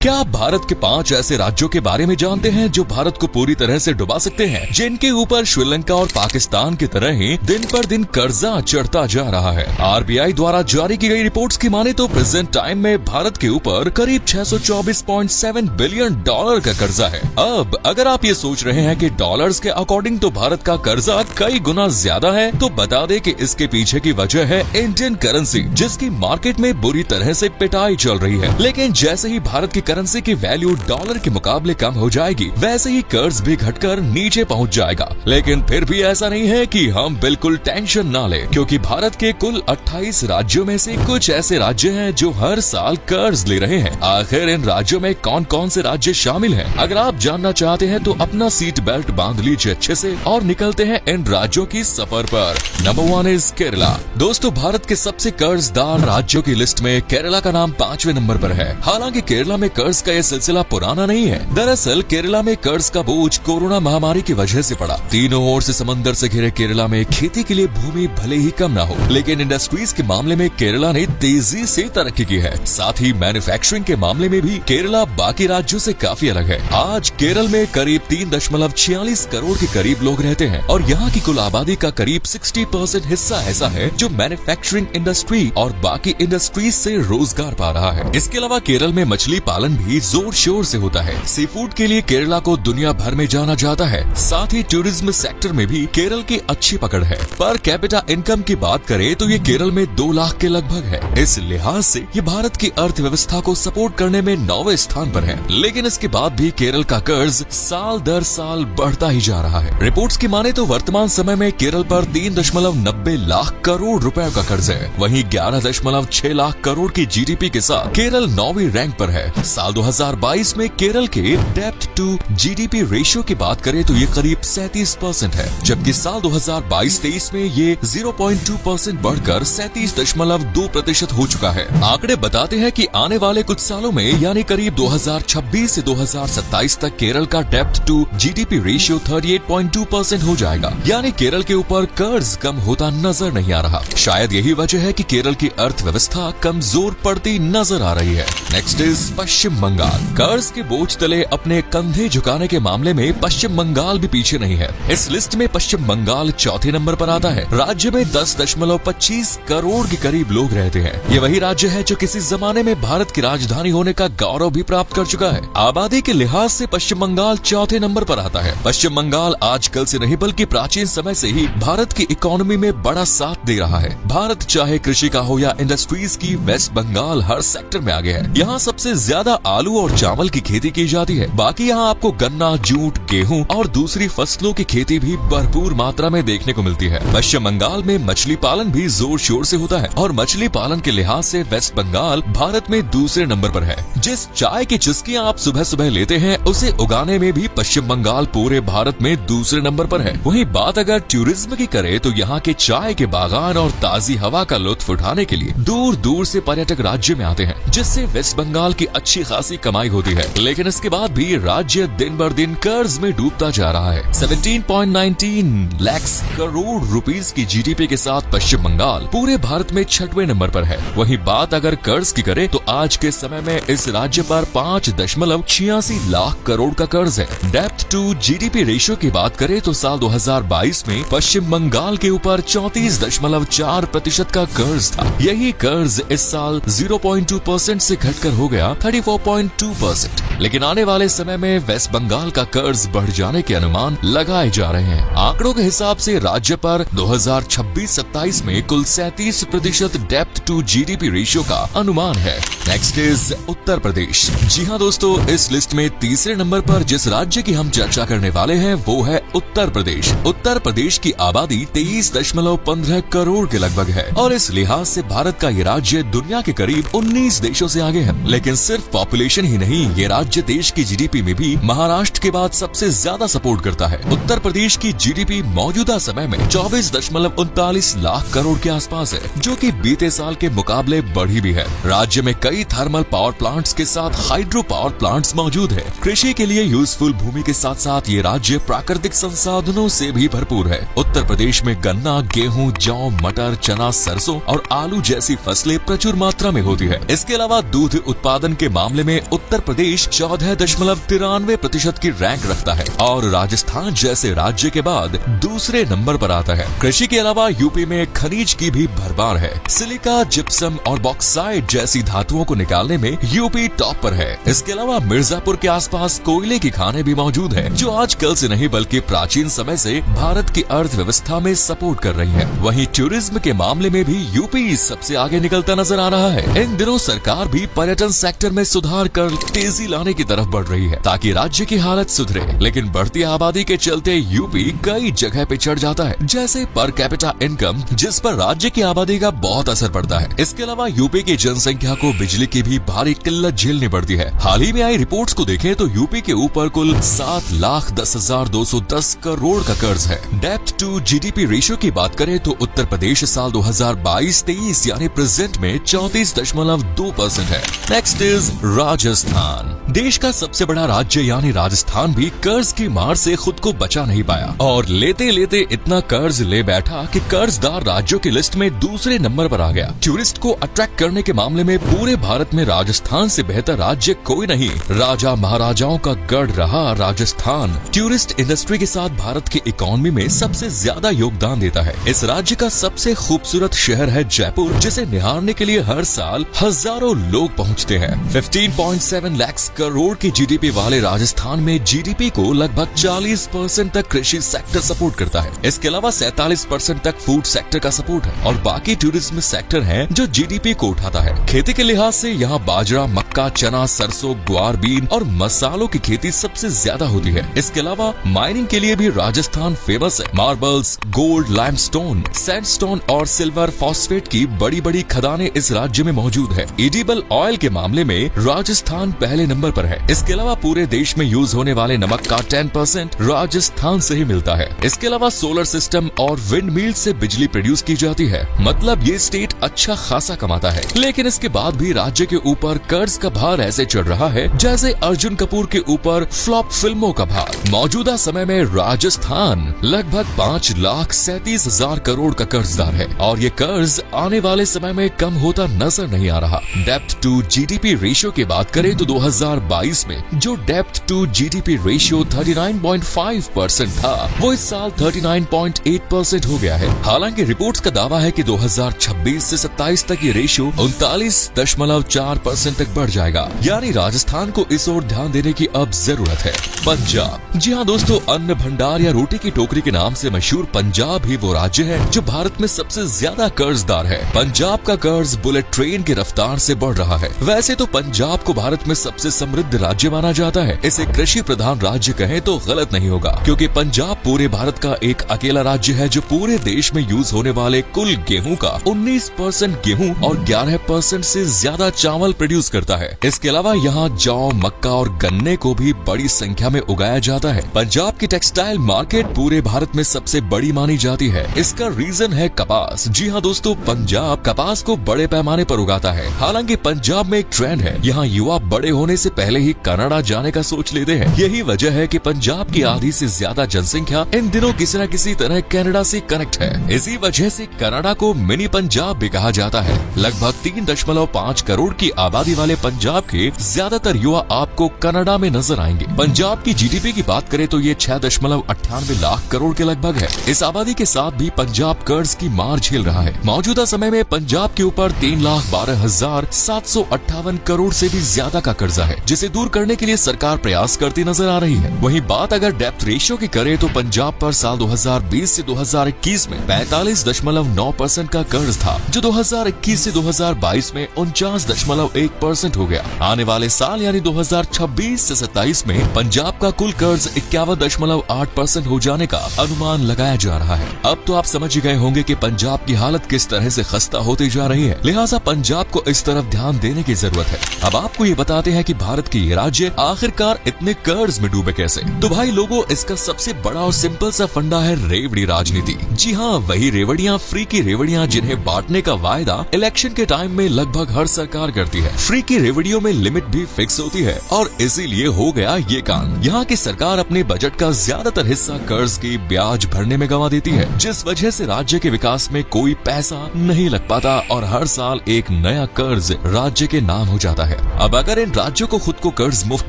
क्या आप भारत के 5 ऐसे राज्यों के बारे में जानते हैं जो भारत को पूरी तरह से डुबा सकते हैं, जिनके ऊपर श्रीलंका और पाकिस्तान की तरह ही दिन पर दिन कर्जा चढ़ता जा रहा है। आरबीआई द्वारा जारी की गई रिपोर्ट्स की माने तो प्रेजेंट टाइम में भारत के ऊपर करीब 624.7 बिलियन डॉलर का कर्जा है। अब अगर आप ये सोच रहे हैं कि डॉलर्स के अकॉर्डिंग तो भारत का कर्जा कई गुना ज्यादा है, तो बता दें कि इसके पीछे की वजह है इंडियन करेंसी, जिसकी मार्केट में बुरी तरह से पिटाई चल रही है। लेकिन जैसे ही भारत की करेंसी की वैल्यू डॉलर के मुकाबले कम हो जाएगी, वैसे ही कर्ज भी घटकर नीचे पहुंच जाएगा। लेकिन फिर भी ऐसा नहीं है कि हम बिल्कुल टेंशन ना लें, क्योंकि भारत के कुल 28 राज्यों में से कुछ ऐसे राज्य हैं जो हर साल कर्ज ले रहे हैं। आखिर इन राज्यों में कौन कौन से राज्य शामिल हैं? अगर आप जानना चाहते हैं तो अपना सीट बेल्ट बांध लीजिए अच्छे से और निकलते हैं इन राज्यों की सफर पर। Number 1 is Kerala. दोस्तों, भारत के सबसे कर्जदार राज्यों की लिस्ट में केरला का नाम 5वें नंबर पर है। हालांकि केरला में कर्ज का यह सिलसिला पुराना नहीं है। दरअसल केरला में कर्ज का बोझ कोरोना महामारी की वजह से पड़ा। तीनों ओर से समंदर से घिरे केरला में खेती के लिए भूमि भले ही कम ना हो, लेकिन इंडस्ट्रीज के मामले में केरला ने तेजी से तरक्की की है। साथ ही मैन्युफैक्चरिंग के मामले में भी केरला बाकी राज्यों से काफी अलग है। आज केरल में करीब 3.46 करोड़ के करीब लोग रहते हैं और यहाँ की कुल आबादी का करीब 60% हिस्सा ऐसा है जो मैन्युफैक्चरिंग इंडस्ट्री और बाकी इंडस्ट्रीज से रोजगार पा रहा है। इसके अलावा केरल में मछली पालन भी जोर शोर से होता है। सी फूड के लिए केरला को दुनिया भर में जाना जाता है। साथ ही टूरिज्म सेक्टर में भी केरल की अच्छी पकड़ है। पर कैपिटा इनकम की बात करें तो ये केरल में 2 लाख के लगभग है। इस लिहाज से ये भारत की अर्थव्यवस्था को सपोर्ट करने में 9वें स्थान पर है। लेकिन इसके बाद भी केरल का कर्ज साल दर साल बढ़ता ही जा रहा है। रिपोर्ट्स की माने तो वर्तमान समय में केरल पर 3.90 लाख करोड़ रुपए का कर्ज है। वहीं 11.6 लाख करोड़ की जीडीपी के साथ केरल 9वीं रैंक पर है। साल 2022 में केरल के डेब्ट टू जीडीपी रेशियो की बात करें तो ये करीब 37% है, जबकि साल 2022-23 में ये 0.2% बढ़कर 37.2% हो चुका है। आंकड़े बताते हैं कि आने वाले कुछ सालों में यानी करीब 2026 से 2027 तक केरल का डेब्ट टू जीडीपी रेशियो 38.2% हो जाएगा। यानी केरल के ऊपर कर्ज कम होता नजर नहीं आ रहा। शायद यही वजह है कि केरल की अर्थव्यवस्था कमजोर पड़ती नजर आ रही है। नेक्स्ट इज पश्चिम बंगाल। कर्ज के बोझ तले अपने कंधे झुकाने के मामले में पश्चिम बंगाल भी पीछे नहीं है। इस लिस्ट में पश्चिम बंगाल 4थे नंबर पर आता है। राज्य में 10.25 करोड़ के करीब लोग रहते हैं। ये वही राज्य है जो किसी जमाने में भारत की राजधानी होने का गौरव भी प्राप्त कर चुका है। आबादी के लिहाज से पश्चिम बंगाल 4थे नंबर पर आता है। पश्चिम बंगाल आजकल से नहीं बल्कि प्राचीन समय से ही भारत की इकोनॉमी में बड़ा साथ दे रहा है। भारत चाहे कृषि का हो या इंडस्ट्रीज की, वेस्ट बंगाल हर सेक्टर में आगे है। यहाँ सबसे ज्यादा आलू और चावल की खेती की जाती है। बाकी यहाँ आपको गन्ना, जूट, गेहूं और दूसरी फसलों की खेती भी भरपूर मात्रा में देखने को मिलती है। पश्चिम बंगाल में मछली पालन भी जोर शोर से होता है और मछली पालन के लिहाज से वेस्ट बंगाल भारत में दूसरे नंबर पर है। जिस चाय की चुस्कियां आप सुबह सुबह लेते हैं, उसे उगाने में भी पश्चिम बंगाल पूरे भारत में दूसरे नंबर पर है। वहीं बात अगर टूरिज्म की करे तो यहाँ के चाय के बागान और ताजी हवा का लुत्फ उठाने के लिए दूर दूर से पर्यटक राज्य में आते हैं, जिससे वेस्ट बंगाल की अच्छी खासी कमाई होती है। लेकिन इसके बाद भी राज्य दिन बर दिन कर्ज में डूबता जा रहा है। 17.19 लाख करोड़ रुपीस की जीडीपी के साथ पश्चिम बंगाल पूरे भारत में 6वें नंबर पर है। वहीं बात अगर कर्ज की करें तो आज के समय में इस राज्य पर 5.86 लाख करोड़ का कर्ज है। डेब्ट टू जीडीपी रेशियो की बात करें तो साल 2022 में पश्चिम बंगाल के ऊपर 34.4% का कर्ज था। यही कर्ज इस साल 0.2% से घटकर हो गया 34.2%। लेकिन आने वाले समय में वेस्ट बंगाल का कर्ज बढ़ जाने के अनुमान लगाए जा रहे हैं। आंकड़ों के हिसाब से राज्य पर 2026-27 में कुल 37% डेब्ट टू जीडीपी रेशियो का अनुमान है। Next is Uttar Pradesh. जी हाँ दोस्तों, इस लिस्ट में तीसरे नंबर पर जिस राज्य की हम चर्चा करने वाले हैं वो है उत्तर प्रदेश। उत्तर प्रदेश की आबादी 23.15 करोड़ के लगभग है और इस लिहाज से भारत का ये राज्य दुनिया के करीब 19 देशों से आगे है। लेकिन सिर्फ पॉपुलेशन ही नहीं, ये राज्य राज्य देश की जीडीपी में भी महाराष्ट्र के बाद सबसे ज्यादा सपोर्ट करता है। उत्तर प्रदेश की जीडीपी मौजूदा समय में 24.39 लाख करोड़ के आसपास है, जो कि बीते साल के मुकाबले बढ़ी भी है। राज्य में कई थर्मल पावर प्लांट्स के साथ हाइड्रो पावर प्लांट्स मौजूद है। कृषि के लिए यूजफुल भूमि के साथ साथ ये राज्य प्राकृतिक संसाधनों से भी भरपूर है। उत्तर प्रदेश में गन्ना, गेहूं, जौ, मटर, चना, सरसों और आलू जैसी फसलें प्रचुर मात्रा में होती है। इसके अलावा दूध उत्पादन के मामले में उत्तर प्रदेश 14.93% की रैंक रखता है और राजस्थान जैसे राज्य के बाद दूसरे नंबर पर आता है। कृषि के अलावा यूपी में खनिज की भी भरमार है। सिलिका, जिप्सम और बॉक्साइट जैसी धातुओं को निकालने में यूपी टॉप पर है। इसके अलावा मिर्जापुर के आसपास कोयले की खानें भी मौजूद है, जो आजकल से नहीं बल्कि प्राचीन समय से भारत की अर्थव्यवस्था में सपोर्ट कर रही है। वहीं टूरिज्म के मामले में भी यूपी सबसे आगे निकलता नजर आ रहा है। इन दिनों सरकार भी पर्यटन सेक्टर में सुधार कर तेजी लाने की तरफ बढ़ रही है, ताकि राज्य की हालत सुधरे। लेकिन बढ़ती आबादी के चलते यूपी कई जगह पे चढ़ जाता है, जैसे पर कैपिटा इनकम, जिस पर राज्य की आबादी का बहुत असर पड़ता है। इसके अलावा यूपी की जनसंख्या को बिजली की भी भारी किल्लत झेलनी पड़ती है। हाल ही में आई रिपोर्ट्स को देखें तो यूपी के ऊपर कुल 7,10,210 करोड़ का कर्ज है। डेब्ट टू जीडीपी रेशियो की बात करें तो उत्तर प्रदेश साल 2022-23 यानी प्रेजेंट में 34.2% है। Next is Rajasthan. देश का सबसे बड़ा राज्य यानी राजस्थान भी कर्ज की मार से खुद को बचा नहीं पाया और लेते लेते इतना कर्ज ले बैठा कि कर्जदार राज्यों की लिस्ट में दूसरे नंबर पर आ गया। टूरिस्ट को अट्रैक्ट करने के मामले में पूरे भारत में राजस्थान से बेहतर राज्य कोई नहीं। राजा महाराजाओं का गढ़ रहा राजस्थान टूरिस्ट इंडस्ट्री के साथ भारत की इकोनॉमी में सबसे ज्यादा योगदान देता है। इस राज्य का सबसे खूबसूरत शहर है जयपुर, जिसे निहारने के लिए हर साल हजारों लोग पहुंचते हैं। 15.7 लाख करोड़ की जीडीपी वाले राजस्थान में जीडीपी को लगभग 40% तक कृषि सेक्टर सपोर्ट करता है। इसके अलावा 47% तक फूड सेक्टर का सपोर्ट है और बाकी टूरिज्म सेक्टर है जो जीडीपी को उठाता है। खेती के लिहाज से यहाँ बाजरा, मक्का, चना, सरसों, ग्वार, बीन और मसालों की खेती सबसे ज्यादा होती है। इसके अलावा माइनिंग के लिए भी राजस्थान फेमस है। मार्बल्स, गोल्ड, लाइमस्टोन, सैंडस्टोन और सिल्वर फॉस्फेट की बड़ी बड़ी खदानें इस राज्य में मौजूद है। एडिबल ऑयल के मामले में राजस्थान पहले नंबर पर है। इसके अलावा पूरे देश में यूज होने वाले नमक का 10% राजस्थान से ही मिलता है। इसके अलावा सोलर सिस्टम और विंड मिल से बिजली प्रोड्यूस की जाती है। मतलब ये स्टेट अच्छा खासा कमाता है। लेकिन इसके बाद भी राज्य के ऊपर कर्ज का भार ऐसे चढ़ रहा है जैसे अर्जुन कपूर के ऊपर फ्लॉप फिल्मों का भार। मौजूदा समय में राजस्थान लगभग 5,37,000 करोड़ का कर्जदार है और ये कर्ज आने वाले समय में कम होता नजर नहीं आ रहा। डेब्ट टू जीडीपी रेशियो की बात करें तो 2022 में जो डेब्ट टू जीडीपी रेशियो 39.5% था, वो इस साल 39.8% हो गया है। हालांकि रिपोर्ट्स का दावा है कि 2026 से 27 तक ये रेशियो 39.4% तक बढ़ जाएगा। यानी राजस्थान को इस ओर ध्यान देने की अब जरूरत है। पंजाब। जी हाँ दोस्तों, अन्न भंडार या रोटी की टोकरी के नाम से मशहूर पंजाब ही वो राज्य है जो भारत में सबसे ज्यादा कर्जदार है। पंजाब का कर्ज बुलेट ट्रेन की रफ्तार से बढ़ रहा है। वैसे तो पंजाब को भारत में सबसे समृद्ध राज्य माना जाता है। इसे कृषि प्रधान राज्य कहें तो गलत नहीं होगा, क्योंकि पंजाब पूरे भारत का एक अकेला राज्य है जो पूरे देश में यूज होने वाले कुल गेहूं का 19% गेहूं और 11% से ज्यादा चावल प्रोड्यूस करता है। इसके अलावा यहाँ जौ, मक्का और गन्ने को भी बड़ी संख्या में उगाया जाता है। पंजाब की टेक्सटाइल मार्केट पूरे भारत में सबसे बड़ी मानी जाती है। इसका रीजन है कपास। जी हाँ दोस्तों, पंजाब कपास को बड़े पैमाने पर उगाता है। हालांकि पंजाब में एक ट्रेंड है, यहाँ युवा बड़े होने से पहले ही कनाडा जाने का सोच लेते हैं। यही वजह है कि पंजाब की आधी से ज्यादा जनसंख्या इन दिनों किसी न किसी तरह कनाडा से कनेक्ट है। इसी वजह से कनाडा को मिनी पंजाब भी कहा जाता है। लगभग 3.5 करोड़ की आबादी वाले पंजाब के ज्यादातर युवा आपको कनाडा में नजर आएंगे। पंजाब की जीडीपी की बात करें तो ये 6.98 लाख करोड़ के लगभग है। इस आबादी के साथ भी पंजाब कर्ज की मार झेल रहा है। मौजूदा समय में पंजाब के ऊपर 3,12,758 करोड़ से भी ज्यादा का कर्जा है, जिसे दूर करने के लिए सरकार प्रयास करती नजर आ रही है। वहीं बात अगर डेप्थ रेशियो की करें तो पंजाब पर साल 2020 से 2021 में 45.9% का कर्ज था, जो 2021 से 2022 में 49.1% हो गया। आने वाले साल यानी 2026 से 27 में पंजाब का कुल कर्ज 51.8% हो जाने का अनुमान लगाया जा रहा है। अब तो आप समझ गए होंगे कि पंजाब की हालत किस तरह से खस्ता होती जा रही है, लिहाजा पंजाब को इस तरफ ध्यान देने की जरूरत है। अब आपको ये बताते हैं कि भारत भारत के ये राज्य आखिरकार इतने कर्ज में डूबे कैसे? तो भाई लोगों, इसका सबसे बड़ा और सिंपल सा फंडा है रेवड़ी राजनीति। जी हाँ, वही रेवड़ियाँ, फ्री की रेवड़ियाँ जिन्हें बांटने का वायदा इलेक्शन के टाइम में लगभग हर सरकार करती है। फ्री की रेवड़ियों में लिमिट भी फिक्स होती है और इसीलिए हो गया ये कांड। यहाँ की सरकार अपने बजट का ज्यादातर हिस्सा कर्ज की ब्याज भरने में गंवा देती है, जिस वजह से राज्य के विकास में कोई पैसा नहीं लग पाता और हर साल एक नया कर्ज राज्य के नाम हो जाता है। अब अगर इन राज्यों को खुद को कर्ज मुक्त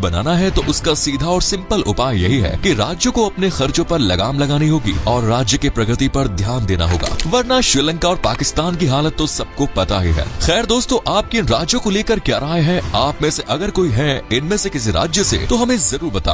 बनाना है तो उसका सीधा और सिंपल उपाय यही है कि राज्यों को अपने खर्चों पर लगाम लगानी होगी और राज्य की प्रगति पर ध्यान देना होगा, वरना श्रीलंका और पाकिस्तान की हालत तो सबको पता ही है। खैर दोस्तों, आपकी इन राज्यों को लेकर क्या राय है? आप में से अगर कोई है इनमें से किसी राज्य से तो हमें जरूर बताएं।